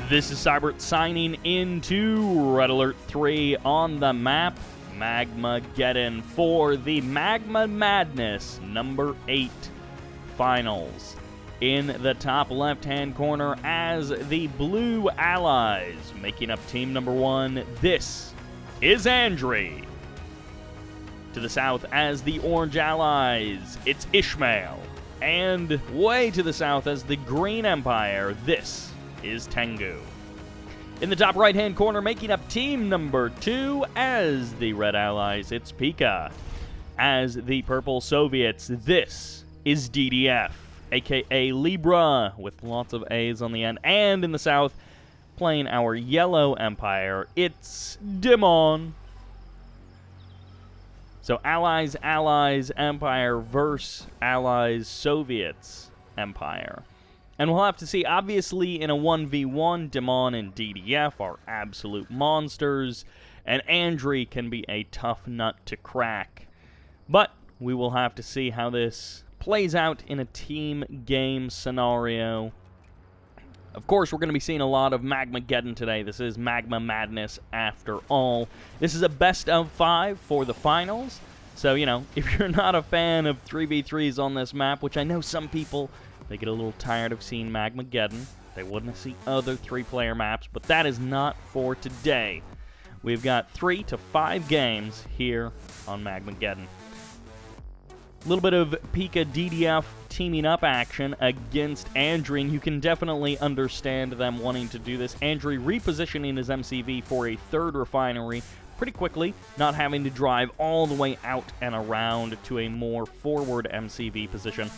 This is Sybert signing into Red Alert 3 on the map, Magma Madness for the Magma Madness number 8 finals. In the top left-hand corner as the Blue Allies, making up team number 1, this is Andrey. To the south as the Orange Allies, it's IsMaiL. And way to the south as the Green Empire, this is Tengu. In the top right-hand corner, making up team number 2 as the Red Allies, it's Pika. As the Purple Soviets, this is DDF, aka Libra, with lots of A's on the end. And in the south, playing our Yellow Empire, it's Dimon. So Allies, Empire versus Allies, Soviets, Empire. And we'll have to see, obviously, in a 1v1, Dimon and DDF are absolute monsters, and Andrey can be a tough nut to crack. But we will have to see how this plays out in a team game scenario. Of course, we're going to be seeing a lot of Magma today. This is Magma Madness after all. This is a best of 5 for the finals. So, you know, if you're not a fan of 3v3s on this map, which I know some people, they get a little tired of seeing Magmageddon. They want to see other 3-player maps, but that is not for today. We've got 3 to 5 games here on Magmageddon. A little bit of Pika DDF teaming up action against Andrey, and you can definitely understand them wanting to do this. Andrey repositioning his MCV for a 3rd refinery pretty quickly, not having to drive all the way out and around to a more forward MCV position.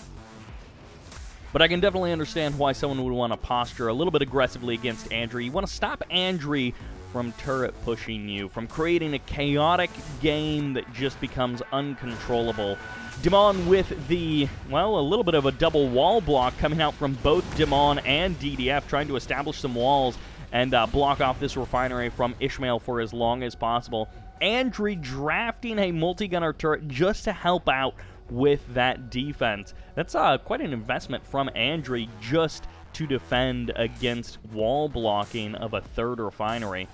But I can definitely understand why someone would want to posture a little bit aggressively against Andrey. You want to stop Andrey from turret pushing you, from creating a chaotic game that just becomes uncontrollable. Dimon with the, well, a little bit of a double wall block coming out from both Dimon and DDF, trying to establish some walls and block off this refinery from IsMaiL for as long as possible. Andrey drafting a multi-gunner turret just to help out with that defense. That's quite an investment from Andrey just to defend against wall blocking of a 3rd refinery.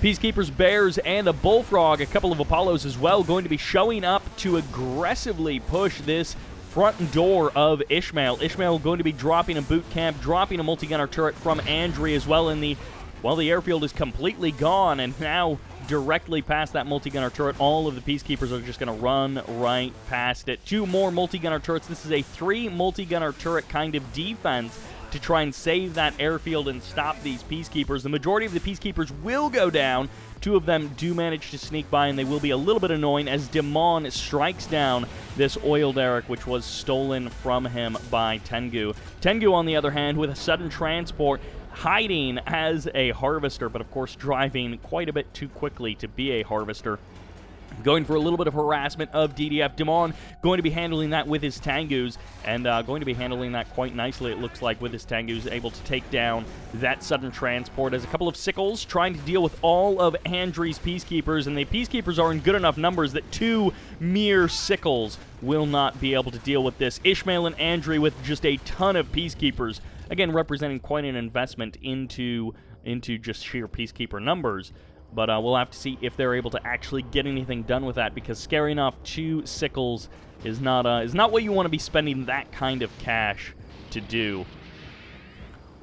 Peacekeepers, Bears, and a Bullfrog, a couple of Apollos as well, going to be showing up to aggressively push this front door of IsMaiL. IsMaiL going to be dropping a boot camp, dropping a multi-gunner turret from Andrey as well in the, well, the airfield is completely gone, and now directly past that multi-gunner turret, all of the Peacekeepers are just going to run right past it. 2 more multi-gunner turrets. This is a 3 multi-gunner turret kind of defense to try and save that airfield and stop these Peacekeepers. The majority of the Peacekeepers will go down. 2 of them do manage to sneak by, and they will be a little bit annoying as Dimon strikes down this oil derrick, which was stolen from him by Tengu. Tengu, on the other hand, with a sudden transport, hiding as a harvester, but of course driving quite a bit too quickly to be a harvester. Going for a little bit of harassment of DDF. Dimon going to be handling that with his Tengus, and going to be handling that quite nicely, it looks like, with his Tengus, able to take down that sudden transport as a couple of Sickles trying to deal with all of Andrey's Peacekeepers, and the Peacekeepers are in good enough numbers that 2 mere Sickles will not be able to deal with this. IsMaiL and Andrey with just a ton of Peacekeepers, again representing quite an investment into just sheer Peacekeeper numbers. But we'll have to see if they're able to actually get anything done with that, because scaring off 2 Sickles is not what you want to be spending that kind of cash to do.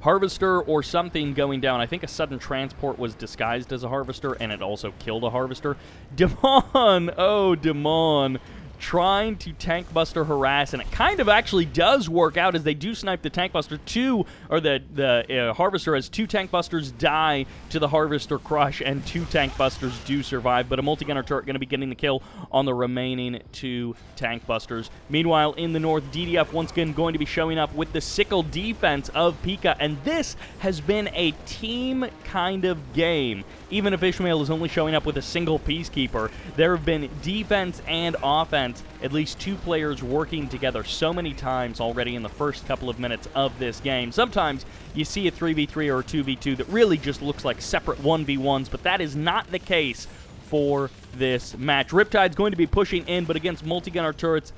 Harvester or something going down. I think a sudden transport was disguised as a harvester, and it also killed a harvester. Dimon! Oh, Dimon. Trying to tank buster harass, and it kind of actually does work out as they do snipe the tank buster. The harvester has 2 tank busters die to the harvester crush, and 2 tank busters do survive, but a multi-gunner turret going to be getting the kill on the remaining 2 tank busters. Meanwhile, in the north, DDF once again going to be showing up with the sickle defense of Pika, and this has been a team kind of game. Even if IsMaiL is only showing up with a single Peacekeeper, there have been defense and offense, at least 2 players working together so many times already in the first couple of minutes of this game. Sometimes you see a 3v3 or a 2v2 that really just looks like separate 1v1s, but that is not the case for this match. Riptide's going to be pushing in, but against multi-gunner turrets,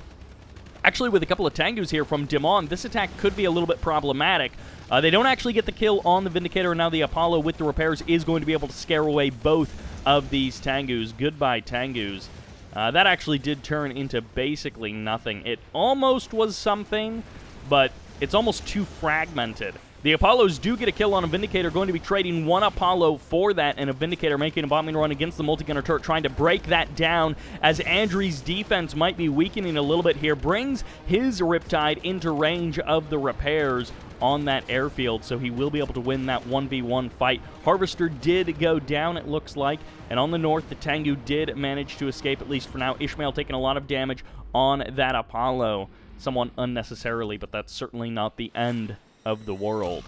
Actually, with a couple of Tengus here from Dimon, this attack could be a little bit problematic. They don't actually get the kill on the Vindicator, and now the Apollo with the repairs is going to be able to scare away both of these Tengus. Goodbye, Tengus. That actually did turn into basically nothing. It almost was something, but it's almost too fragmented. The Apollos do get a kill on a Vindicator, going to be trading one Apollo for that, and a Vindicator making a bombing run against the multi-gunner turret, trying to break that down as Andrey's defense might be weakening a little bit here. Brings his Riptide into range of the repairs on that airfield, so he will be able to win that 1v1 fight. Harvester did go down, it looks like, and on the north, the Tengu did manage to escape, at least for now. IsMaiL taking a lot of damage on that Apollo, somewhat unnecessarily, but that's certainly not the end of the world.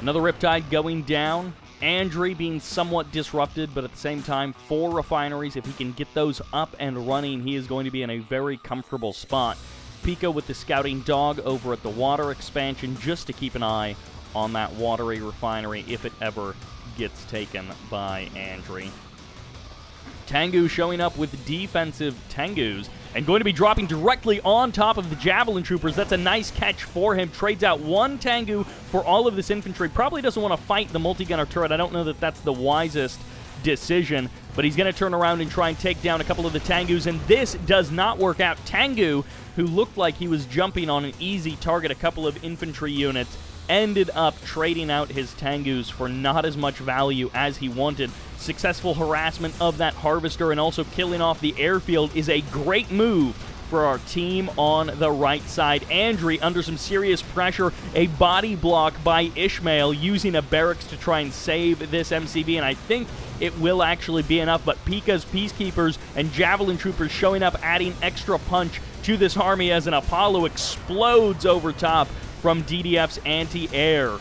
Another Riptide going down. Andrey being somewhat disrupted, but at the same time, 4 refineries. If he can get those up and running, he is going to be in a very comfortable spot. Pika with the scouting dog over at the water expansion, just to keep an eye on that watery refinery if it ever gets taken by Andrey. Tengu showing up with defensive Tengus and going to be dropping directly on top of the Javelin Troopers. That's a nice catch for him. Trades out 1 Tengu for all of this infantry. Probably doesn't want to fight the multi-gunner turret. I don't know that that's the wisest decision, but he's going to turn around and try and take down a couple of the Tengus, and this does not work out. Tengu, who looked like he was jumping on an easy target, a couple of infantry units, ended up trading out his Tengus for not as much value as he wanted. Successful harassment of that Harvester and also killing off the airfield is a great move for our team on the right side. Andrey under some serious pressure, a body block by IsMaiL, using a barracks to try and save this MCV, and I think it will actually be enough, but Pika's Peacekeepers and Javelin Troopers showing up, adding extra punch to this army as an Apollo explodes over top from DDF's anti-air.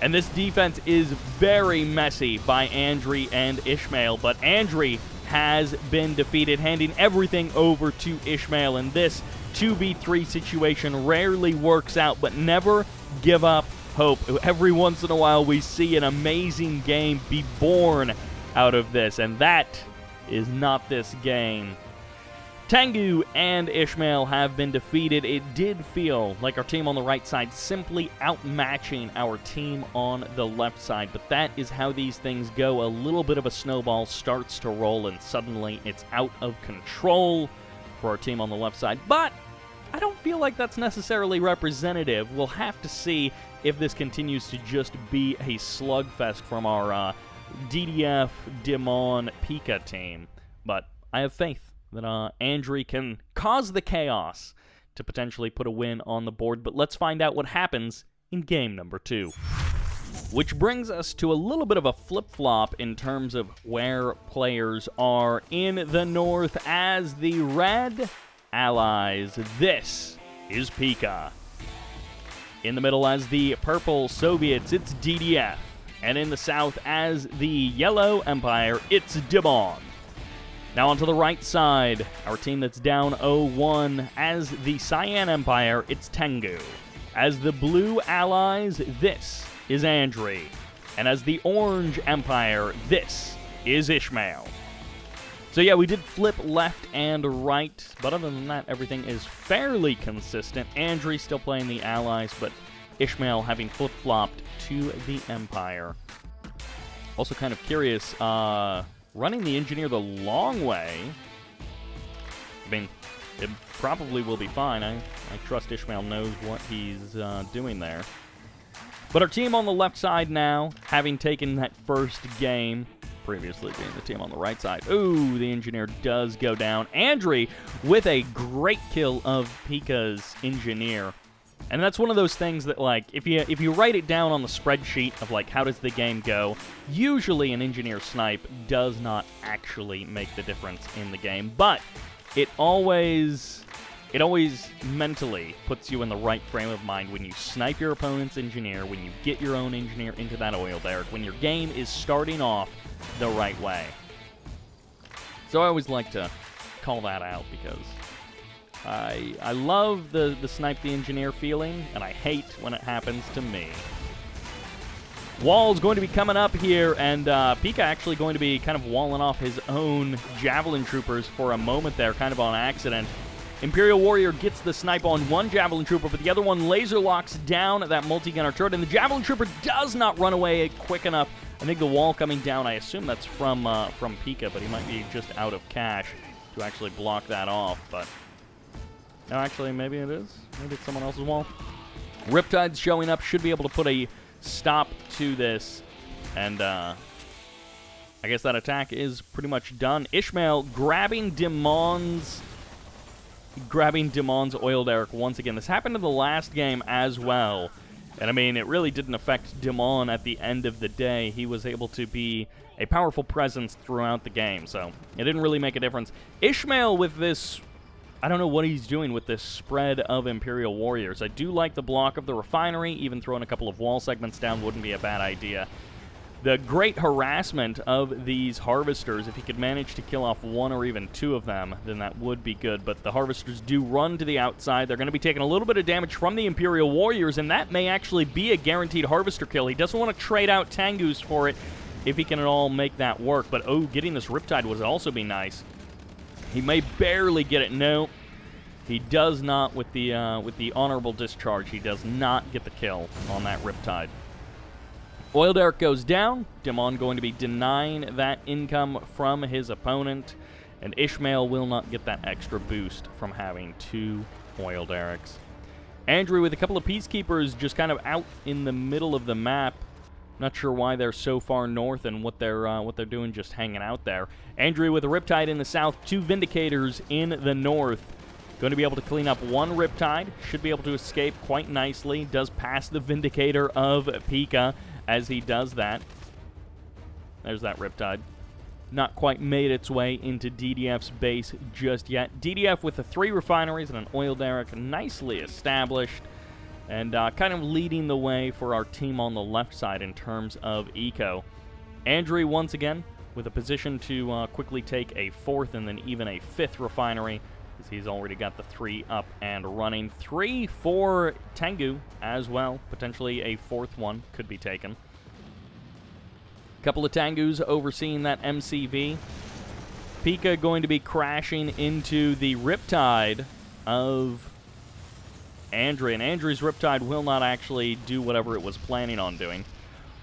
And this defense is very messy by Andrey and IsMaiL, but Andrey has been defeated, handing everything over to IsMaiL, and this 2v3 situation rarely works out, but never give up hope. Every once in a while we see an amazing game be born out of this, and that is not this game. Tengu and IsMaiL have been defeated. It did feel like our team on the right side simply outmatching our team on the left side, but that is how these things go. A little bit of a snowball starts to roll, and suddenly it's out of control for our team on the left side. But I don't feel like that's necessarily representative. We'll have to see if this continues to just be a slugfest from our DDF, Dimon, Pika team. But I have faith that Andrey can cause the chaos to potentially put a win on the board, but let's find out what happens in game number 2. Which brings us to a little bit of a flip-flop in terms of where players are. In the north as the red allies, this is Pika. In the middle as the purple Soviets, it's DDF. And in the south as the yellow Empire, it's Dimon. Now onto the right side, our team that's down 0-1. As the Cyan Empire, it's Tengu. As the blue allies, this is Andrey. And as the orange Empire, this is IsMaiL. So yeah, we did flip left and right, but other than that, everything is fairly consistent. Andrey still playing the allies, but IsMaiL having flip-flopped to the Empire. Also kind of curious, running the engineer the long way. I mean, it probably will be fine. I trust IsMaiL knows what he's doing there. But our team on the left side now, having taken that first game, previously being the team on the right side. Ooh, the engineer does go down. Andrey with a great kill of Pika's engineer. And that's one of those things that, like, if you write it down on the spreadsheet of, like, how does the game go, usually an engineer snipe does not actually make the difference in the game. But it always mentally puts you in the right frame of mind when you snipe your opponent's engineer, when you get your own engineer into that oil derrick, when your game is starting off the right way. So I always like to call that out because I love the snipe the engineer feeling, and I hate when it happens to me. Wall's going to be coming up here, and Pika actually going to be kind of walling off his own Javelin Troopers for a moment there, kind of on accident. Imperial Warrior gets the snipe on one Javelin Trooper, but the other one laser locks down that multi-gunner turret, and the Javelin Trooper does not run away quick enough. I think the wall coming down, I assume that's from Pika, but he might be just out of cash to actually block that off. But no, actually, maybe it is. Maybe it's someone else's wall. Riptide's showing up, should be able to put a stop to this, and I guess that attack is pretty much done. IsMaiL grabbing Dimon's oil derrick once again. This happened in the last game as well. And I mean, it really didn't affect Dimon at the end of the day. He was able to be a powerful presence throughout the game, so it didn't really make a difference. IsMaiL with this, I don't know what he's doing with this spread of Imperial Warriors. I do like the block of the refinery. Even throwing a couple of wall segments down wouldn't be a bad idea. The great harassment of these Harvesters, if he could manage to kill off one or even two of them, then that would be good. But the Harvesters do run to the outside. They're going to be taking a little bit of damage from the Imperial Warriors, and that may actually be a guaranteed Harvester kill. He doesn't want to trade out Tengus for it if he can at all make that work. But, oh, getting this Riptide would also be nice. He may barely get it. No, he does not with the honorable discharge. He does not get the kill on that Riptide. Oil derrick goes down. Dimon going to be denying that income from his opponent. And IsMaiL will not get that extra boost from having two oil derricks. Andrey with a couple of Peacekeepers just kind of out in the middle of the map. Not sure why they're so far north and what they're doing just hanging out there. Andrey with a Riptide in the south, two Vindicators in the north. Going to be able to clean up one Riptide. Should be able to escape quite nicely. Does pass the Vindicator of Pika as he does that. There's that Riptide. Not quite made its way into DDF's base just yet. DDF with the 3 refineries and an oil derrick nicely established. And kind of leading the way for our team on the left side in terms of eco. Andrey once again with a position to quickly take a 4th and then even a 5th refinery, as he's already got the 3 up and running. 3 for Tengu as well. Potentially a 4th one could be taken. Couple of Tengus overseeing that MCV. Pika going to be crashing into the Riptide of Andrey, and Andrey's Riptide will not actually do whatever it was planning on doing.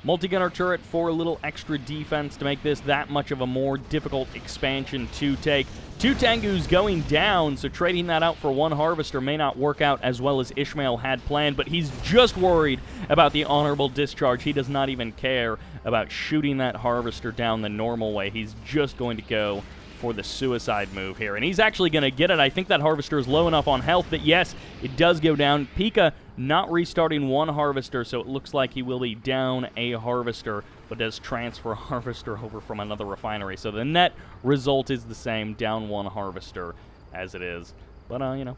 Multi-gunner turret for a little extra defense to make this that much of a more difficult expansion to take. 2 Tengus going down, so trading that out for 1 Harvester may not work out as well as IsMaiL had planned, but he's just worried about the honorable discharge. He does not even care about shooting that Harvester down the normal way. He's just going to go for the suicide move here, and he's actually going to get it. I think that Harvester is low enough on health that, yes, it does go down. Pika not restarting 1 Harvester, so it looks like he will be down a Harvester, but does transfer Harvester over from another refinery. So the net result is the same, down 1 Harvester as it is. But, you know.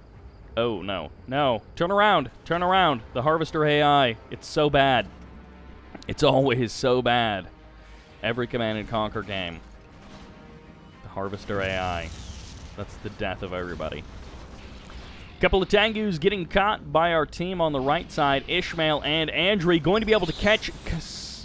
Oh, no. No. Turn around. Turn around. The Harvester AI. It's so bad. It's always so bad. Every Command & Conquer game. Harvester AI. That's the death of everybody. Couple of Tengus getting caught by our team on the right side. IsMaiL and Andrey going to be able to catch,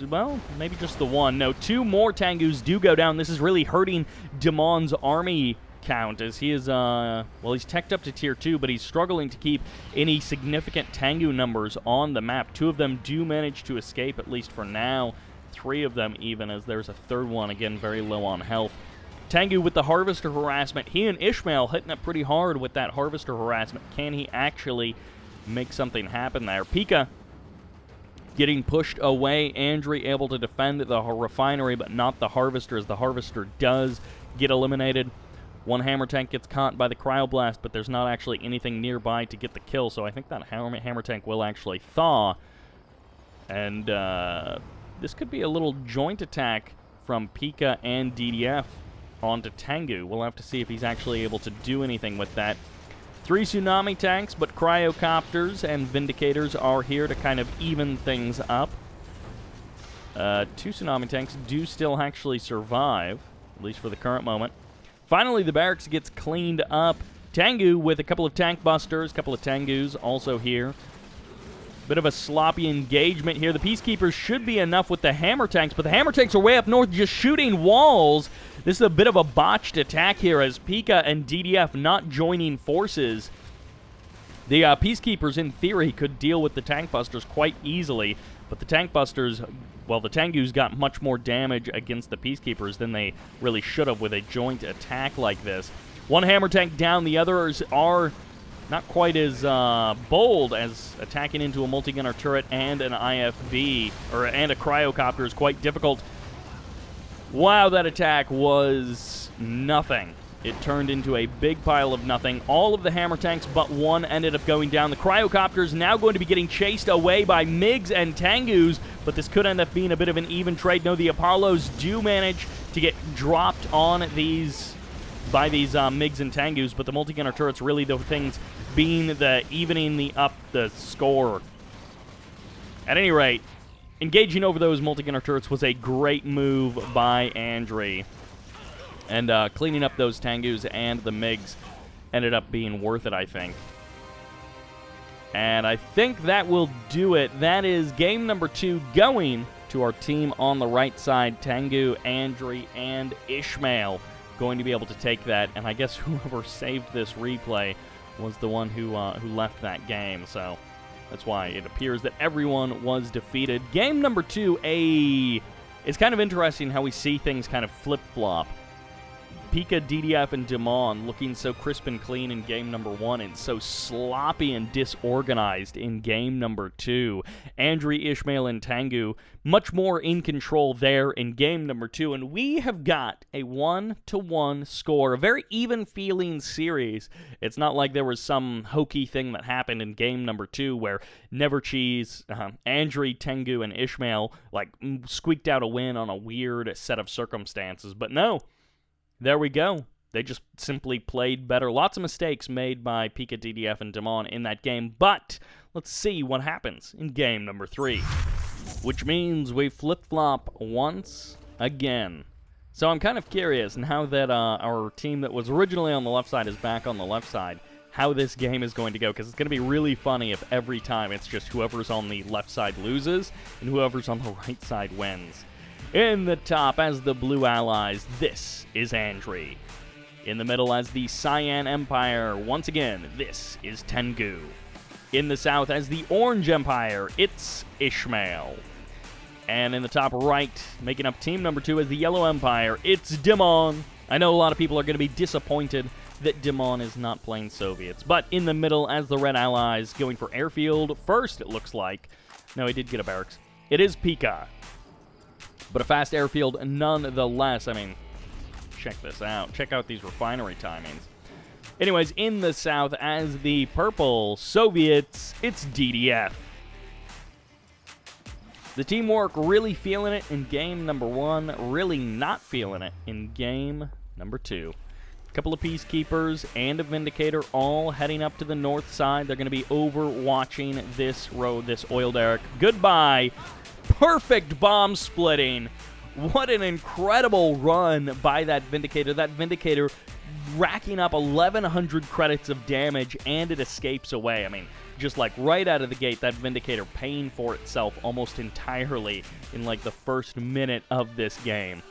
well, maybe just the 1. No, 2 more Tengus do go down. This is really hurting Dimon's army count, as he is, well, he's teched up to tier 2, but he's struggling to keep any significant Tengu numbers on the map. 2 of them do manage to escape, at least for now. 3 of them even, as there's a 3rd one, again, very low on health. Tengu with the Harvester harassment. He and IsMaiL hitting it pretty hard with that Harvester harassment. Can he actually make something happen there? Pika getting pushed away. Andrey able to defend the refinery, but not the Harvester, as the Harvester does get eliminated. 1 hammer tank gets caught by the cryoblast, but there's not actually anything nearby to get the kill, so I think that hammer tank will actually thaw. And this could be a little joint attack from Pika and DDF onto Tengu. We'll have to see if he's actually able to do anything with that. 3 tsunami tanks, but cryocopters and Vindicators are here to kind of even things up. 2 tsunami tanks do still actually survive, at least for the current moment. Finally, the barracks gets cleaned up. Tengu with a couple of tank busters, a couple of Tengus also here. Bit of a sloppy engagement here. The Peacekeepers should be enough with the hammer tanks, but the hammer tanks are way up north just shooting walls. This is a bit of a botched attack here as Pika and DDF not joining forces. The Peacekeepers, in theory, could deal with the Tank Busters quite easily, but the Tank Busters, well, the Tengus got much more damage against the Peacekeepers than they really should have with a joint attack like this. One hammer tank down, the others are not quite as bold as attacking into a multi-gunner turret and an IFV, and a cryocopter is quite difficult. Wow, that attack was nothing. It turned into a big pile of nothing. All of the hammer tanks but one ended up going down. The cryocopter is now going to be getting chased away by MiGs and Tengus, but this could end up being a bit of an even trade. No, the Apollos do manage to get dropped on these by these MiGs and Tengus, but the multi-gunner turrets really the things being the evening up the score. At any rate, engaging over those multi-gunner turrets was a great move by Andrey. And cleaning up those Tengus and the MiGs ended up being worth it, I think. And I think that will do it. That is game number 2 going to our team on the right side. Tengu, Andrey, and IsMaiL going to be able to take that. And I guess whoever saved this replay was the one who left that game. So that's why it appears that everyone was defeated. Game number 2, it's kind of interesting how we see things kind of flip-flop. Pika, DDF, and Dimon looking so crisp and clean in game number 1 and so sloppy and disorganized in game number 2. Andrey, IsMaiL, and Tengu much more in control there in game number 2. And we have got a 1-1 score, a very even-feeling series. It's not like there was some hokey thing that happened in game number 2 where Nevercheese, Andrey, Tengu, and IsMaiL like squeaked out a win on a weird set of circumstances. But no. There we go. They just simply played better. Lots of mistakes made by Pika, DDF, and Dimon in that game, but let's see what happens in game number 3, which means we flip-flop once again. So I'm kind of curious now that our team that was originally on the left side is back on the left side, how this game is going to go, because it's going to be really funny if every time it's just whoever's on the left side loses and whoever's on the right side wins. In the top as the Blue Allies, this is Andrey. In the middle as the Cyan Empire, once again, this is Tengu. In the south as the Orange Empire, it's IsMaiL. And in the top right, making up team number 2 as the Yellow Empire, it's Dimon. I know a lot of people are going to be disappointed that Dimon is not playing Soviets. But in the middle as the Red Allies, going for airfield first, it looks like. No, he did get a barracks. It is Pika. But a fast airfield nonetheless. I mean, check this out. Check out these refinery timings. Anyways, in the south, as the purple Soviets, it's DDF. The teamwork really feeling it in game number 1, really not feeling it in game number 2. A couple of Peacekeepers and a Vindicator all heading up to the north side. They're going to be overwatching this road, this oil derrick. Goodbye. Perfect bomb splitting. What an incredible run by that Vindicator. That Vindicator racking up 1,100 credits of damage, and it escapes away. I mean, just like right out of the gate, that Vindicator paying for itself almost entirely in like the first minute of this game.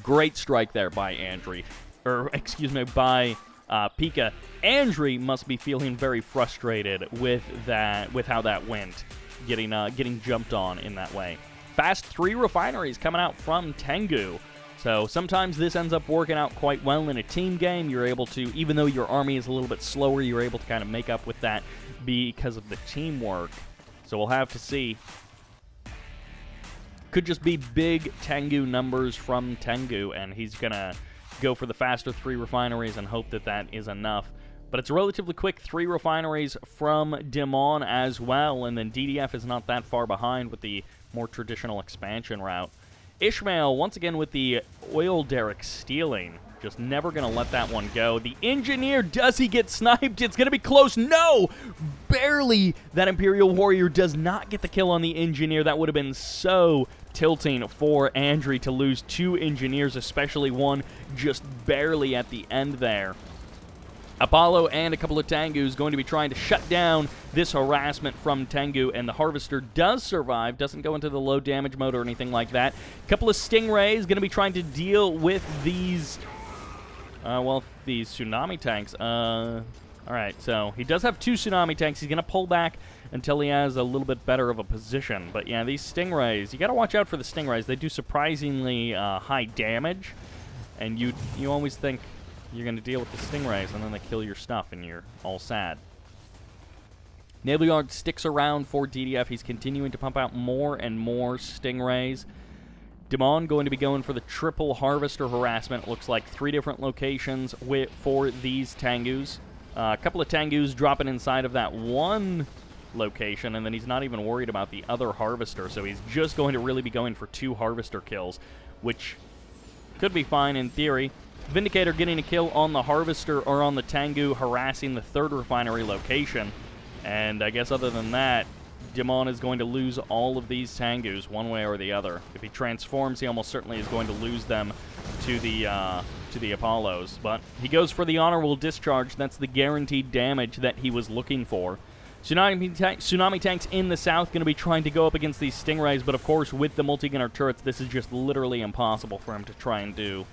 Great strike there by Andrey. By Pika. Andrey must be feeling very frustrated with how that went. Getting jumped on in that way. Fast 3 refineries coming out from Tengu. So sometimes this ends up working out quite well in a team game. You're able to, even though your army is a little bit slower, you're able to kind of make up with that because of the teamwork. So we'll have to see. Could just be big Tengu numbers from Tengu, and he's going to go for the faster 3 refineries and hope that that is enough. But it's a relatively quick 3 refineries from Dimon as well, and then DDF is not that far behind with the more traditional expansion route. IsMaiL, once again with the oil derrick stealing, just never going to let that one go. The engineer, does he get sniped? It's going to be close. No! Barely. That Imperial Warrior does not get the kill on the engineer. That would have been so tilting for Andrey to lose 2 engineers, especially one just barely at the end there. Apollo and a couple of Tengus going to be trying to shut down this harassment from Tengu, and the Harvester does survive, doesn't go into the low damage mode or anything like that. A couple of Stingrays going to be trying to deal with these, these Tsunami tanks. Alright, so he does have 2 Tsunami tanks. He's going to pull back until he has a little bit better of a position. But yeah, these Stingrays, you got to watch out for the Stingrays. They do surprisingly high damage, and you always think you're going to deal with the Stingrays, and then they kill your stuff, and you're all sad. Naval Yard sticks around for DDF. He's continuing to pump out more and more Stingrays. Dimon going to be going for the triple Harvester harassment. Looks like 3 different locations for these Tengus. A couple of Tengus dropping inside of that one location, and then he's not even worried about the other Harvester, so he's just going to really be going for 2 Harvester kills, which could be fine in theory. Vindicator getting a kill on the Harvester, or on the Tengu, harassing the 3rd refinery location. And I guess other than that, Dimon is going to lose all of these Tengus one way or the other. If he transforms, he almost certainly is going to lose them to the Apollos. But he goes for the honorable discharge. That's the guaranteed damage that he was looking for. Tsunami tanks in the south going to be trying to go up against these Stingrays, but of course with the multi-gunner turrets, this is just literally impossible for him to try and do.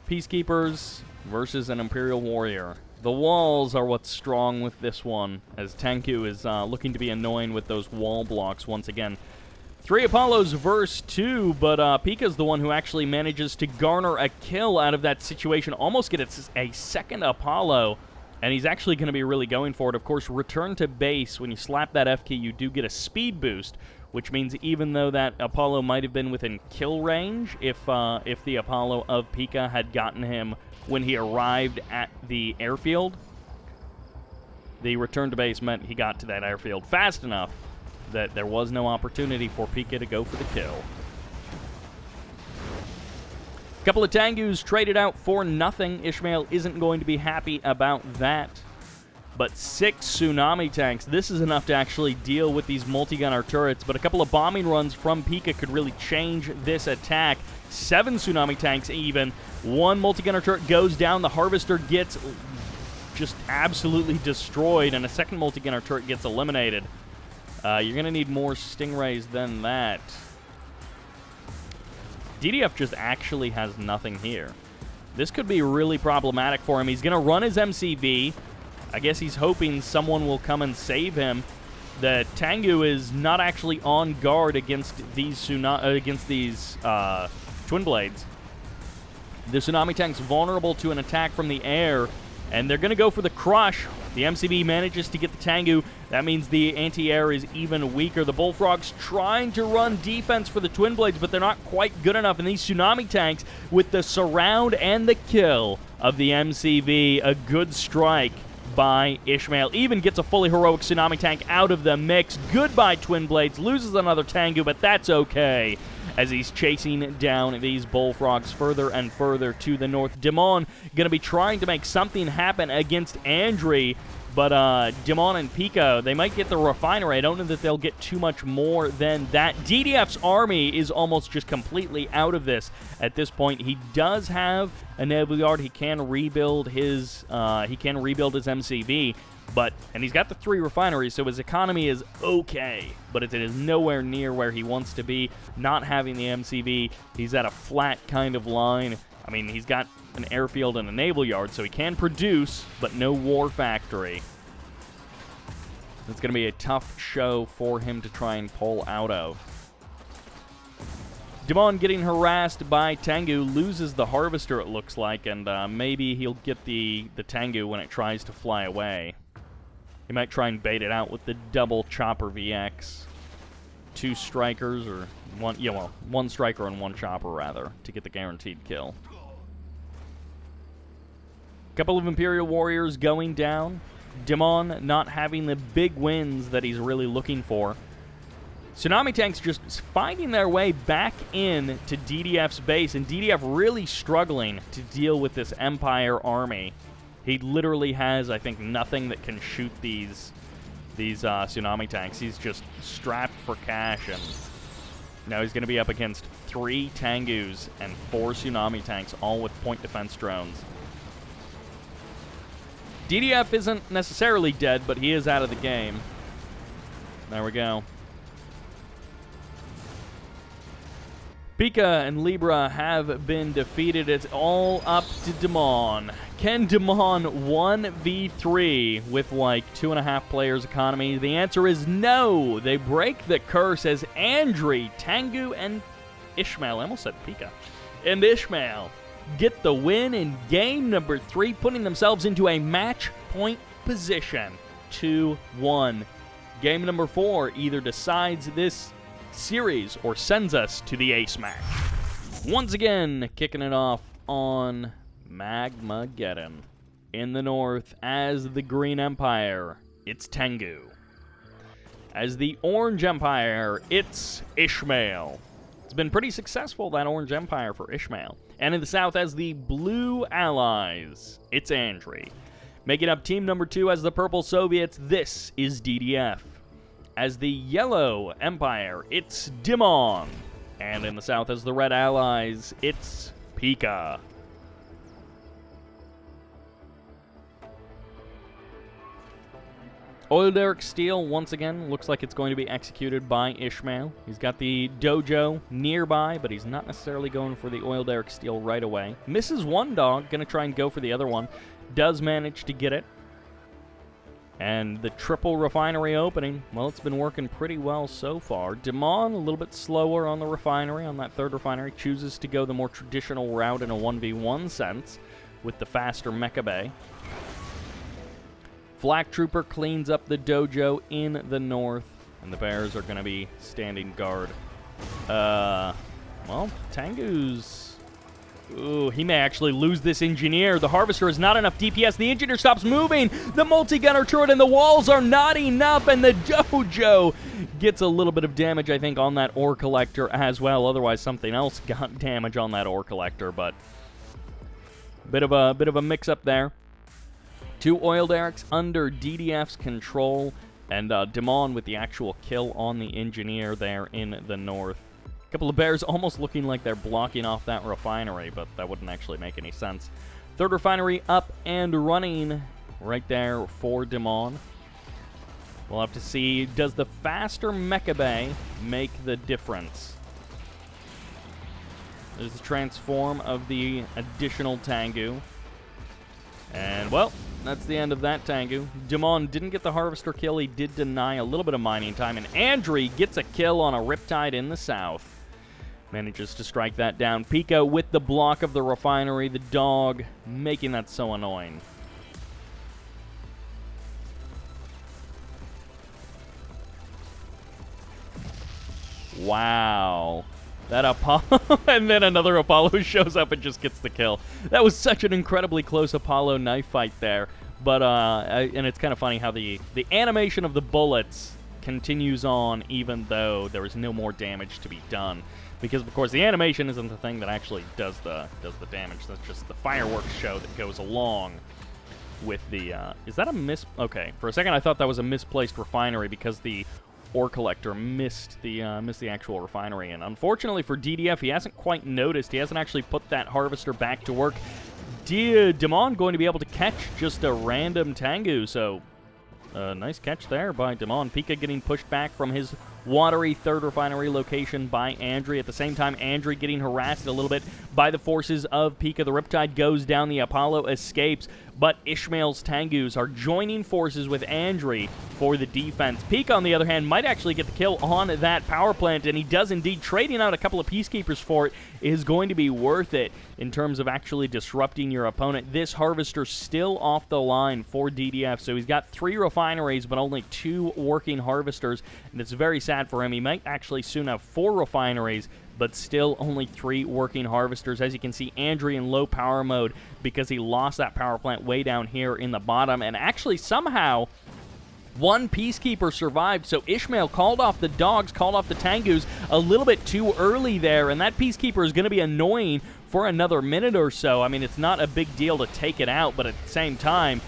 Peacekeepers versus an Imperial Warrior. The walls are what's strong with this one, as Tengu is looking to be annoying with those wall blocks once again. 3 Apollos versus 2, but Pika's the one who actually manages to garner a kill out of that situation, almost get a 2nd Apollo, and he's actually going to be really going for it. Of course, return to base, when you slap that F key, you do get a speed boost, which means even though that Apollo might have been within kill range, if the Apollo of Pika had gotten him when he arrived at the airfield, the return to base meant he got to that airfield fast enough that there was no opportunity for Pika to go for the kill. A couple of Tengus traded out for nothing. IsMaiL isn't going to be happy about that. But 6 Tsunami tanks. This is enough to actually deal with these multi-gunner turrets, but a couple of bombing runs from Pika could really change this attack. 7 Tsunami tanks even. 1 multi-gunner turret goes down. The Harvester gets just absolutely destroyed, and a 2nd multi-gunner turret gets eliminated. You're going to need more Stingrays than that. DDF just actually has nothing here. This could be really problematic for him. He's going to run his MCV. I guess he's hoping someone will come and save him. The Tengu is not actually on guard against these Twin Blades. The Tsunami tank's vulnerable to an attack from the air, and they're going to go for the Crush. The MCB manages to get the Tengu. That means the anti-air is even weaker. The Bullfrogs trying to run defense for the Twin Blades, but they're not quite good enough. And these Tsunami tanks, with the surround and the kill of the MCV, a good strike by IsMaiL. Even gets a fully heroic Tsunami tank out of the mix. Goodbye, Twin Blades. Loses another Tengu, but that's okay, as he's chasing down these Bullfrogs further and further to the north. Dimon going to be trying to make something happen against Andrey, but Dimon and Pika, they might get the refinery. I don't know that they'll get too much more than that. DDF's army is almost just completely out of this at this point. He does have a Naval Yard. He can rebuild his MCV, and he's got the 3 refineries, so his economy is okay, but it is nowhere near where he wants to be. Not having the MCV, he's at a flat kind of line. I mean, he's got an airfield and a naval yard, so he can produce, but no war factory. It's going to be a tough show for him to try and pull out of. Dimon getting harassed by Tengu, loses the Harvester, it looks like, and maybe he'll get the Tengu when it tries to fly away. He might try and bait it out with the double chopper VX. 2 strikers, or one striker and 1 chopper, rather, to get the guaranteed kill. Couple of Imperial Warriors going down. Dimon not having the big wins that he's really looking for. Tsunami tanks just finding their way back in to DDF's base, and DDF really struggling to deal with this Empire army. He literally has, I think, nothing that can shoot these Tsunami tanks. He's just strapped for cash, and now he's going to be up against 3 Tengus and 4 Tsunami tanks, all with point defense drones. DDF isn't necessarily dead, but he is out of the game. There we go. Pika and Libra have been defeated. It's all up to Dimon. Can Dimon 1v3 with like 2.5 players economy? The answer is no. They break the curse as Andrey, Tengu, and IsMaiL, I almost said Pika, and IsMaiL get the win in game number 3, putting themselves into a match point position. 2-1. Game number 4 either decides this series or sends us to the ace match. Once again, kicking it off on Magma Madness. In the north, as the Green Empire, it's Tengu. As the Orange Empire, it's IsMaiL. It's been pretty successful, that Orange Empire, for IsMaiL. And in the south, as the Blue Allies, it's Andrey. Making up team number 2 as the Purple Soviets, this is DDF. As the Yellow Empire, it's Dimon. And in the south, as the Red Allies, it's Pika. Oil Derrick Steel, once again, looks like it's going to be executed by IsMaiL. He's got the dojo nearby, but he's not necessarily going for the Oil Derrick Steel right away. Misses one dog, going to try and go for the other one. Does manage to get it. And the triple refinery opening, well, it's been working pretty well so far. Dimon, a little bit slower on the refinery, on that third refinery, chooses to go the more traditional route in a 1v1 sense with the faster Mecha Bay. Flak Trooper cleans up the dojo in the north, and the Bears are going to be standing guard. Well, Tengu's... Ooh, he may actually lose this engineer. The harvester is not enough DPS. The engineer stops moving. The multi-gunner turret and the walls are not enough, and the dojo gets a little bit of damage, I think, on that ore collector as well. Otherwise, something else got damage on that ore collector, but bit of a mix-up there. 2 Oil Derricks under DDF's control, and Dimon with the actual kill on the engineer there in the north. A couple of Bears almost looking like they're blocking off that refinery, but that wouldn't actually make any sense. Third refinery up and running right there for Dimon. We'll have to see, does the faster Mecha Bay make the difference? There's the transform of the additional Tengu. And, well, that's the end of that Tengu. Dimon didn't get the harvester kill. He did deny a little bit of mining time, and Andrey gets a kill on a Riptide in the south. Manages to strike that down. Pika with the block of the refinery. The dog making that so annoying. Wow. That Apollo, and then another Apollo shows up and just gets the kill. That was such an incredibly close Apollo knife fight there. But, and it's kind of funny how the animation of the bullets continues on even though there is no more damage to be done. Because, of course, the animation isn't the thing that actually does the damage. That's just the fireworks show that goes along with the... is that a miss... Okay, for a second I thought that was a misplaced refinery because the ore collector missed the actual refinery. And unfortunately for DDF, he hasn't quite noticed. He hasn't actually put that harvester back to work. Dimon going to be able to catch just a random Tengu, so... nice catch there by Dimon. Pika getting pushed back from his watery third refinery location by Andrey. At the same time, Andrey getting harassed a little bit by the forces of Pika. The Riptide goes down. The Apollo escapes. But IsMail's Tengus are joining forces with Andrey for the defense. Pika, on the other hand, might actually get the kill on that power plant, and he does indeed. Trading out a couple of Peacekeepers for it is going to be worth it in terms of actually disrupting your opponent. This harvester still off the line for DDF, so he's got 3 refineries but only 2 working harvesters, and it's very sad for him. He might actually soon have 4 refineries, but still only 3 working harvesters. As you can see, Andrey in low power mode because he lost that power plant way down here in the bottom, and actually somehow 1 Peacekeeper survived, so IsMaiL called off the dogs, called off the Tengus a little bit too early there, and that Peacekeeper is going to be annoying for another minute or so. I mean, it's not a big deal to take it out, but at the same time,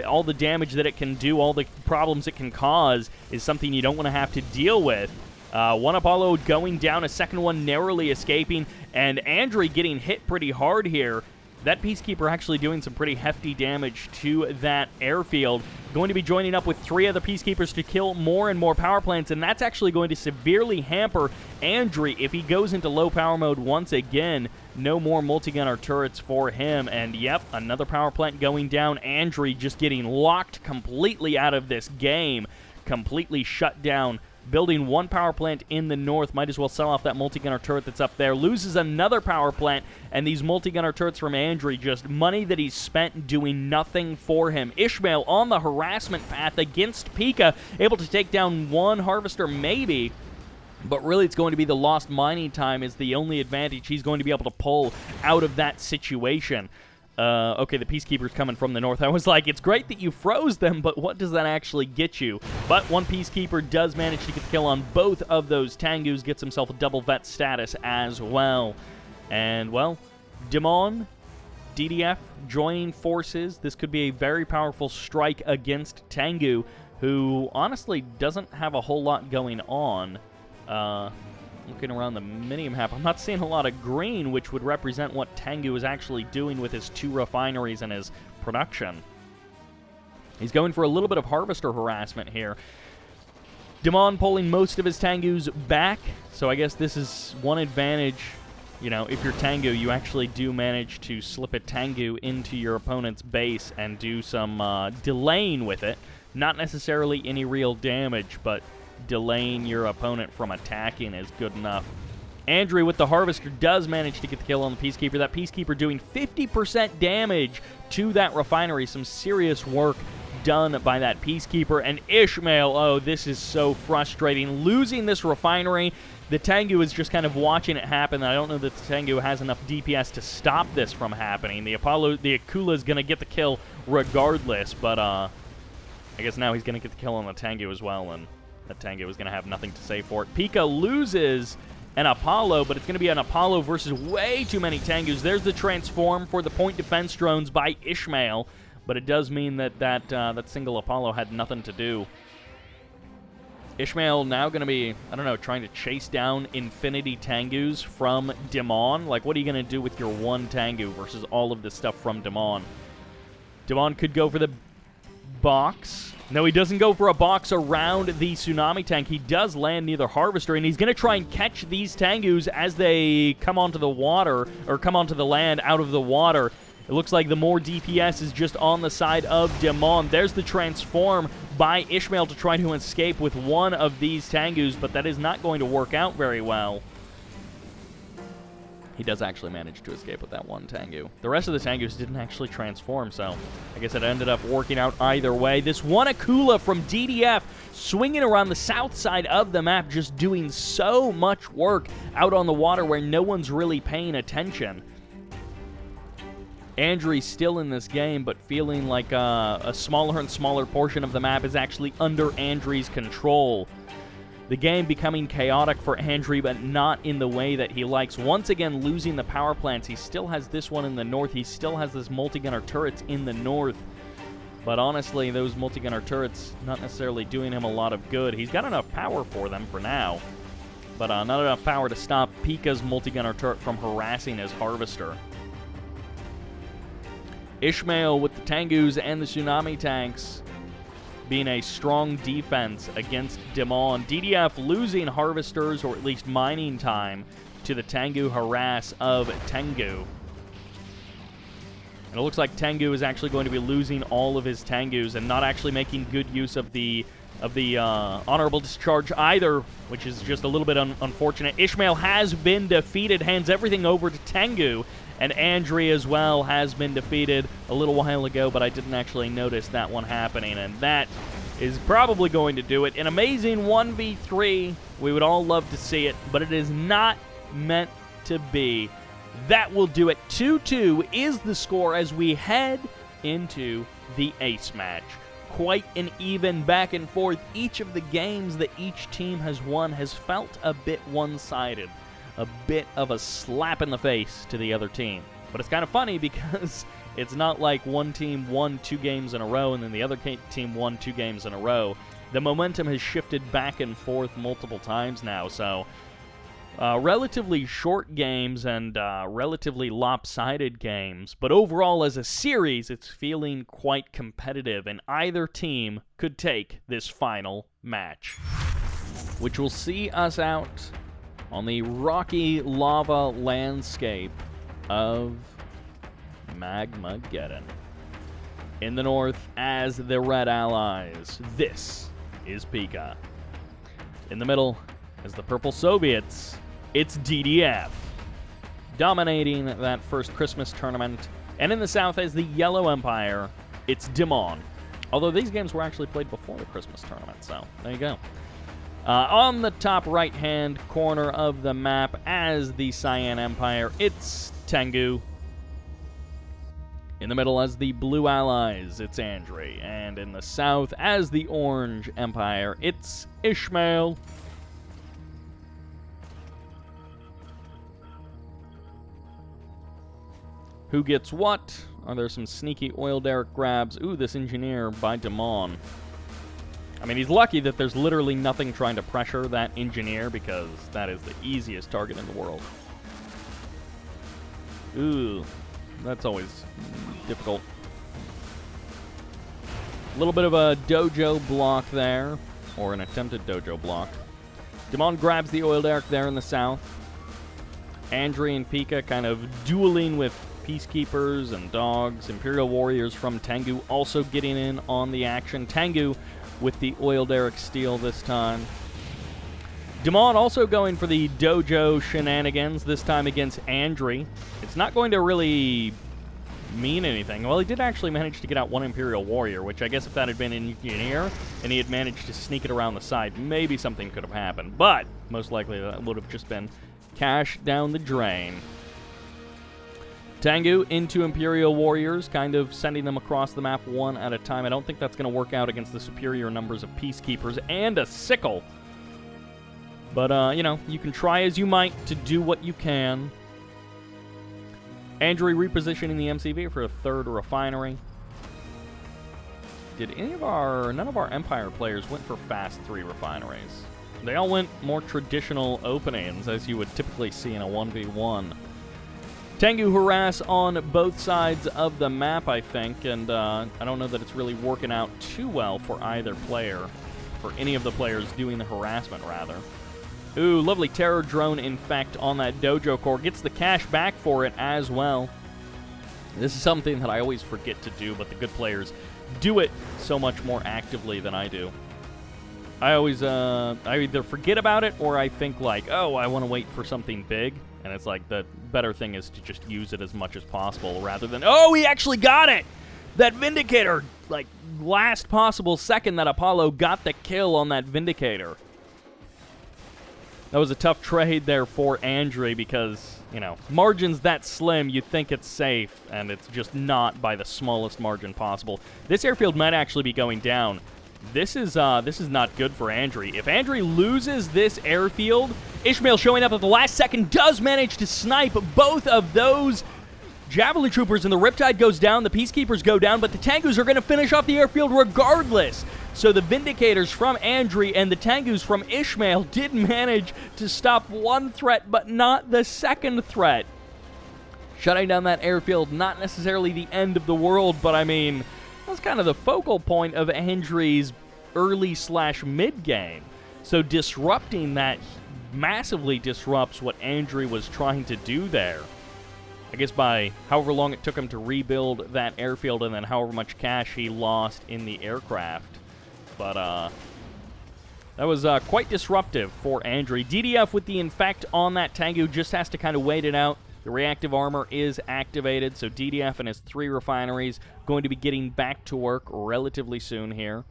all the damage that it can do, all the problems it can cause is something you don't want to have to deal with. 1 Apollo going down, a second one narrowly escaping, and Andrey getting hit pretty hard here. that Peacekeeper actually doing some pretty hefty damage to that airfield. Going to be joining up with 3 other Peacekeepers to kill more and more power plants, and that's actually going to severely hamper Andrey if he goes into low power mode once again. No more multi-gunner turrets for him, and yep, another power plant going down. Andrey just getting locked completely out of this game, completely shut down. Building 1 power plant in the north, might as well sell off that multi-gunner turret that's up there. Loses another power plant, and these multi-gunner turrets from Andrey, just money that he's spent doing nothing for him. IsMaiL on the harassment path against Pika, able to take down 1 harvester maybe, but really it's going to be the lost mining time is the only advantage he's going to be able to pull out of that situation. Okay, the Peacekeeper's coming from the north. I was like, it's great that you froze them, but what does that actually get you? But 1 Peacekeeper does manage to get the kill on both of those Tengus, gets himself a double vet status as well. And, well, Dimon, DDF, joining forces. This could be a very powerful strike against Tengu, who honestly doesn't have a whole lot going on. Looking around the mini-map, I'm not seeing a lot of green, which would represent what Tengu is actually doing with his 2 refineries and his production. He's going for a little bit of harvester harassment here. Dimon pulling most of his Tengus back, so I guess this is one advantage. You know, if you're Tengu, you actually do manage to slip a Tengu into your opponent's base and do some delaying with it. Not necessarily any real damage, but delaying your opponent from attacking is good enough. Andrey with the Harvester does manage to get the kill on the Peacekeeper. That Peacekeeper doing 50% damage to that refinery. Some serious work done by that Peacekeeper. And IsMaiL, oh, this is so frustrating. Losing this refinery. The Tengu is just kind of watching it happen. I don't know that the Tengu has enough DPS to stop this from happening. The Akula is going to get the kill regardless, but I guess now he's going to get the kill on the Tengu as well, and that Tengu is going to have nothing to say for it. Pika loses an Apollo, but it's going to be an Apollo versus way too many Tengus. There's the transform for the point defense drones by IsMaiL, but it does mean that that single Apollo had nothing to do. IsMaiL now going to be, I don't know, trying to chase down infinity Tengus from Dimon. Like, what are you going to do with your 1 Tengu versus all of this stuff from Dimon? Dimon could go for the box. No, he doesn't go for a box around the Tsunami tank. He does land near the Harvester, and he's going to try and catch these Tengus as they come onto the water, or come onto the land out of the water. It looks like the more DPS is just on the side of Dimon. There's the transform by IsMaiL to try to escape with 1 of these Tengus, but that is not going to work out very well. He does actually manage to escape with that 1 Tengu. The rest of the Tengus didn't actually transform, so I guess it ended up working out either way. This 1 Akula from DDF swinging around the south side of the map, just doing so much work out on the water where no one's really paying attention. Andrey's still in this game, but feeling like a smaller and smaller portion of the map is actually under Andrey's control. The game becoming chaotic for Andrey, but not in the way that he likes. Once again, losing the power plants. He still has this one in the north. He still has this multi-gunner turrets in the north. But honestly, those multi-gunner turrets not necessarily doing him a lot of good. He's got enough power for them for now, but not enough power to stop Pika's multi-gunner turret from harassing his Harvester. IsMaiL with the Tengus and the Tsunami tanks being a strong defense against Dimon. DDF losing Harvesters, or at least mining time, to the Tengu harass of Tengu. And it looks like Tengu is actually going to be losing all of his Tengus and not actually making good use of the honorable discharge either, which is just a little bit unfortunate. IsMaiL has been defeated, hands everything over to Tengu, and Andrey as well has been defeated a little while ago, but I didn't actually notice that one happening, and that is probably going to do it. An amazing 1v3. We would all love to see it, but it is not meant to be. That will do it. 2-2 is the score as we head into the ace match. Quite an even back and forth. Each of the games that each team has won has felt a bit one-sided. A bit of a slap in the face to the other team. But it's kind of funny because it's not like one team won 2 games in a row and then the other team won 2 games in a row. The momentum has shifted back and forth multiple times now, so Relatively short games and relatively lopsided games, but overall as a series, it's feeling quite competitive, and either team could take this final match, which will see us out on the rocky lava landscape of Magma Madness. In the north, as the Red Allies, this is Pika. In the middle, as the Purple Soviets, it's DDF, dominating that first Christmas tournament. And in the south, as the Yellow Empire, it's Dimon. Although these games were actually played before the Christmas tournament, so there you go. On the top right-hand corner of the map, as the Cyan Empire, it's Tengu. In the middle, as the Blue Allies, it's Andrey. And in the south, as the Orange Empire, it's IsMaiL. Who gets what? Are there some sneaky oil derrick grabs? Ooh, this engineer by Dimon. I mean, he's lucky that there's literally nothing trying to pressure that engineer, because that is the easiest target in the world. Ooh, that's always difficult. A little bit of a dojo block there, or an attempted dojo block. Dimon grabs the oil derrick there in the south. Andrey and Pika kind of dueling with peacekeepers and dogs. Imperial warriors from Tengu also getting in on the action. Tengu with the oil derrick steel this time. Dimon also going for the dojo shenanigans, this time against Andrey. It's not going to really mean anything. Well, he did actually manage to get out one Imperial warrior, which I guess if that had been an engineer and he had managed to sneak it around the side, maybe something could have happened. But most likely that would have just been cash down the drain. Tengu into Imperial warriors, kind of sending them across the map one at a time. I don't think that's going to work out against the superior numbers of peacekeepers and a sickle. But, you know, you can try as you might to do what you can. Andrey repositioning the MCV for a third refinery. None of our Empire players went for fast 3 refineries. They all went more traditional openings, as you would typically see in a 1v1. Tengu harass on both sides of the map, I think, and I don't know that it's really working out too well for either player, for any of the players doing the harassment, rather. Ooh, lovely terror drone infect on that dojo core. Gets the cash back for it as well. This is something that I always forget to do, but the good players do it so much more actively than I do. I always, I either forget about it or I think like, oh, I want to wait for something big. And it's like the better thing is to just use it as much as possible rather than, oh, he actually got it! That Vindicator, like, last possible second that Apollo got the kill on that Vindicator. That was a tough trade there for Andrey because, you know, margins that slim, you think it's safe, and it's just not by the smallest margin possible. This airfield might actually be going down. This is not good for Andrey. If Andrey loses this airfield, IsMaiL showing up at the last second does manage to snipe both of those Javelin Troopers, and the Riptide goes down, the Peacekeepers go down, but the Tengus are going to finish off the airfield regardless. So the Vindicators from Andrey and the Tengus from IsMaiL did manage to stop one threat, but not the second threat. Shutting down that airfield, not necessarily the end of the world, but I mean, that's kind of the focal point of Andrey's early/mid game. So disrupting that massively disrupts what Andrey was trying to do there. I guess by however long it took him to rebuild that airfield and then however much cash he lost in the aircraft. But that was quite disruptive for Andrey. DDF with the infect on that Tengu just has to kind of wait it out. The reactive armor is activated, so DDF and his 3 refineries going to be getting back to work relatively soon here.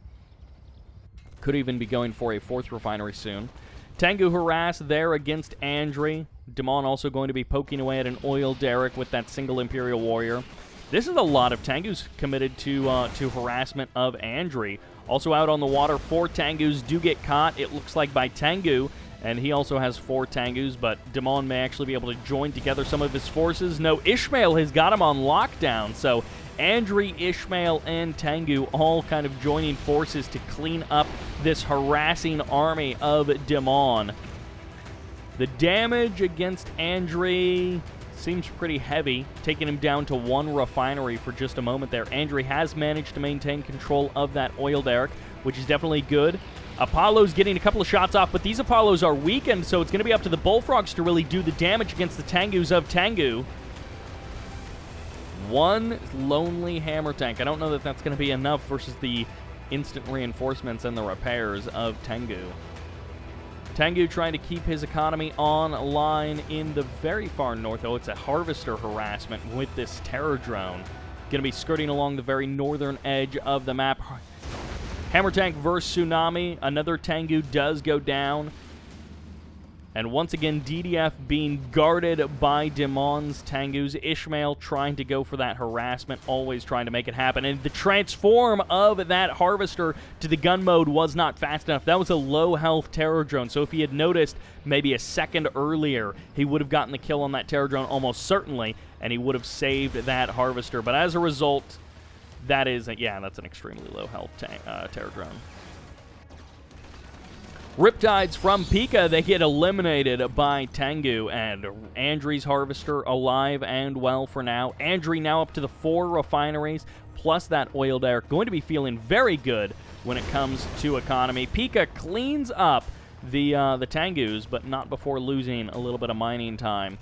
Could even be going for a 4th refinery soon. Tengu harass there against Andrey. Dimon also going to be poking away at an oil derrick with that single Imperial warrior. This is a lot of Tengus committed to harassment of Andrey. Also out on the water, 4 Tengus do get caught, it looks like, by Tengu. And he also has 4 Tengus, but Dimon may actually be able to join together some of his forces. No, IsMaiL has got him on lockdown, so Andrey, IsMaiL, and Tengu all kind of joining forces to clean up this harassing army of Dimon. The damage against Andrey seems pretty heavy, taking him down to 1 refinery for just a moment there. Andrey has managed to maintain control of that oil derrick, which is definitely good. Apollo's getting a couple of shots off, but these Apollos are weakened, so it's going to be up to the Bullfrogs to really do the damage against the Tengus of Tengu. One lonely hammer tank. I don't know that that's going to be enough versus the instant reinforcements and the repairs of Tengu. Tengu trying to keep his economy online in the very far north. Oh, it's a harvester harassment with this terror drone. Going to be skirting along the very northern edge of the map. Hammer tank versus Tsunami. Another Tengu does go down. And once again, DDF being guarded by Dimon's Tengus. IsMaiL trying to go for that harassment, always trying to make it happen. And the transform of that harvester to the gun mode was not fast enough. That was a low-health terror drone, so if he had noticed maybe a second earlier, he would have gotten the kill on that terror drone almost certainly, and he would have saved that harvester. But as a result, that is, that's an extremely low-health terror drone. Riptides from Pika, they get eliminated by Tengu, and Andrey's harvester alive and well for now. Andrey now up to the 4 refineries, plus that oil derrick. Going to be feeling very good when it comes to economy. Pika cleans up the Tengus, but not before losing a little bit of mining time.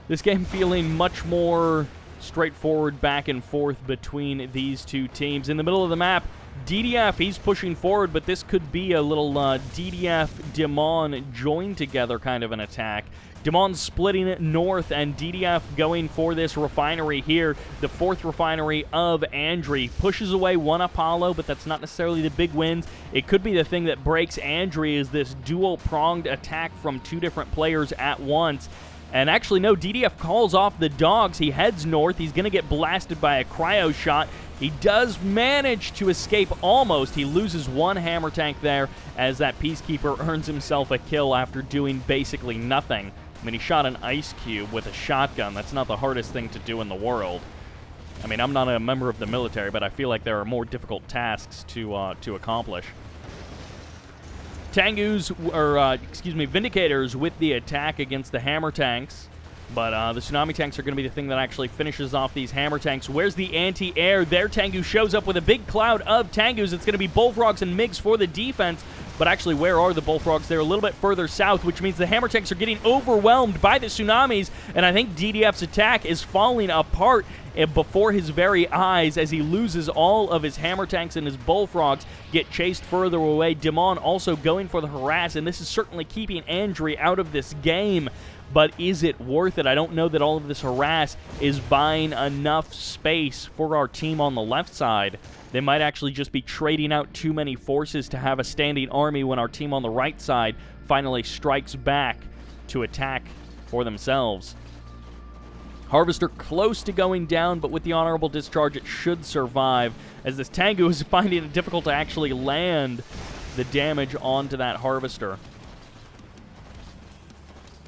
This game feeling much more straightforward back and forth between these two teams. In the middle of the map, DDF, he's pushing forward, but this could be a little DDF-Dimon joined together kind of an attack. Dimon's splitting it north, and DDF going for this refinery here. The 4th refinery of Andrey pushes away 1 Apollo, but that's not necessarily the big wins. It could be the thing that breaks Andrey is this dual-pronged attack from 2 different players at once. And actually, no, DDF calls off the dogs. He heads north. He's going to get blasted by a cryo shot. He does manage to escape almost. He loses 1 hammer tank there as that Peacekeeper earns himself a kill after doing basically nothing. I mean, he shot an ice cube with a shotgun. That's not the hardest thing to do in the world. I mean, I'm not a member of the military, but I feel like there are more difficult tasks to accomplish. Vindicators with the attack against the hammer tanks. But the Tsunami tanks are going to be the thing that actually finishes off these hammer tanks. Where's the anti-air? Their Tengu shows up with a big cloud of Tengus. It's going to be Bullfrogs and MiGs for the defense. But actually, where are the Bullfrogs? They're a little bit further south, which means the hammer tanks are getting overwhelmed by the Tsunamis. And I think DDF's attack is falling apart before his very eyes as he loses all of his hammer tanks, and his Bullfrogs get chased further away. Dimon also going for the harass, and this is certainly keeping Andrey out of this game. But is it worth it? I don't know that all of this harass is buying enough space for our team on the left side. They might actually just be trading out too many forces to have a standing army when our team on the right side finally strikes back to attack for themselves. Harvester close to going down, but with the honorable discharge, it should survive, as this Tengu is finding it difficult to actually land the damage onto that Harvester.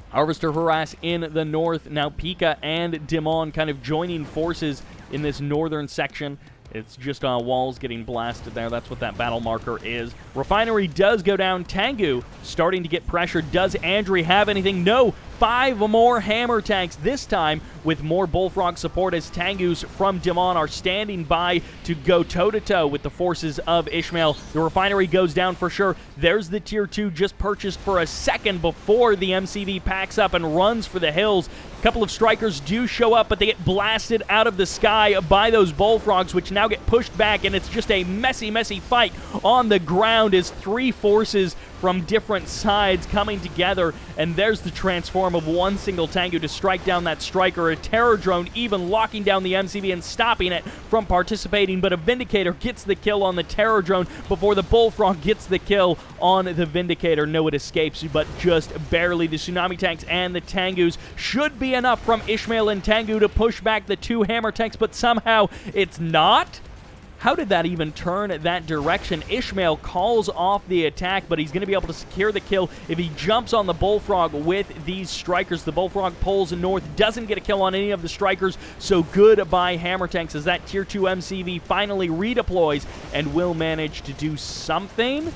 Harvester harass in the north. Now Pika and Dimon kind of joining forces in this northern section. It's just walls getting blasted there. That's what that battle marker is. Refinery does go down. Tengu starting to get pressure. Does Andrey have anything? No. 5 more hammer tanks, this time with more Bullfrog support, as Tengus from Dimon are standing by to go toe-to-toe with the forces of IsMaiL. The refinery goes down for sure. There's the Tier 2 just purchased for a second before the MCV packs up and runs for the hills. A couple of strikers do show up, but they get blasted out of the sky by those Bullfrogs, which now get pushed back, and it's just a messy, messy fight on the ground as 3 forces from different sides coming together, and there's the transform of 1 single Tengu to strike down that striker. A terror drone even locking down the MCV and stopping it from participating, but a Vindicator gets the kill on the terror drone before the Bullfrog gets the kill on the Vindicator. No, it escapes, but just barely. The Tsunami tanks and the Tengus should be enough from IsMaiL and Tengu to push back the 2 hammer tanks, but somehow it's not. How did that even turn that direction? IsMaiL calls off the attack, but he's going to be able to secure the kill if he jumps on the Bullfrog with these strikers. The Bullfrog pulls north, doesn't get a kill on any of the strikers, so goodbye hammer tanks as that Tier 2 MCV finally redeploys and will manage to do something.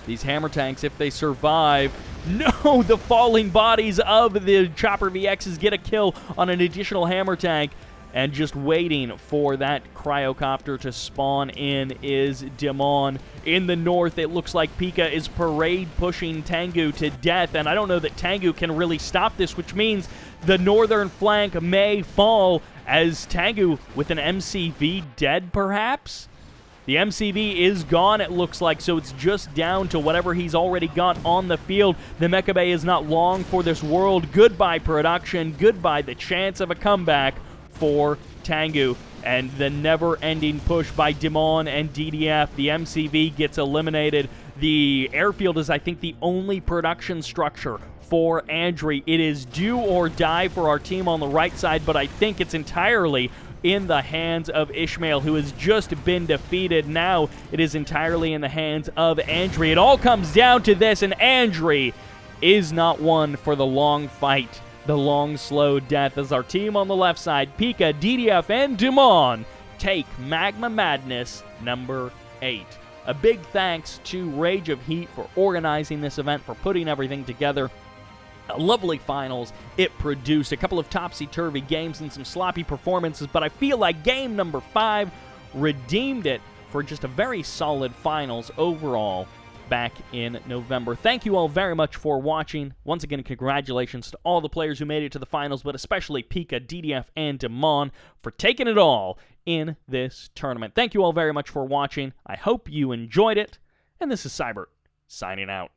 These hammer tanks, if they survive, No, the falling bodies of the Chopper VXs get a kill on an additional hammer tank. And just waiting for that cryocopter to spawn in is Dimon. In the north, it looks like Pika is parade pushing Tengu to death, and I don't know that Tengu can really stop this, which means the northern flank may fall as Tengu with an MCV dead, perhaps? The MCV is gone, it looks like, so it's just down to whatever he's already got on the field. The Mecha Bay is not long for this world. Goodbye production, goodbye the chance of a comeback for Tengu, and the never-ending push by Dimon and DDF. The MCV gets eliminated. The airfield is, I think, the only production structure for Andrey. It is do or die for our team on the right side, but I think it's entirely in the hands of IsMaiL, who has just been defeated. Now it is entirely in the hands of Andrey. It all comes down to this, and Andrey is not one for the long fight. The long, slow death as our team on the left side, Pika, DDF, and Dimon, take Magma Madness number 8. A big thanks to Rage of Heat for organizing this event, for putting everything together. A lovely finals. It produced a couple of topsy-turvy games and some sloppy performances, but I feel like game number 5 redeemed it for just a very solid finals overall back in November. Thank you all very much for watching. Once again, congratulations to all the players who made it to the finals, but especially Pika, DDF, and Dimon for taking it all in this tournament. Thank you all very much for watching. I hope you enjoyed it, and this is Sybert, signing out.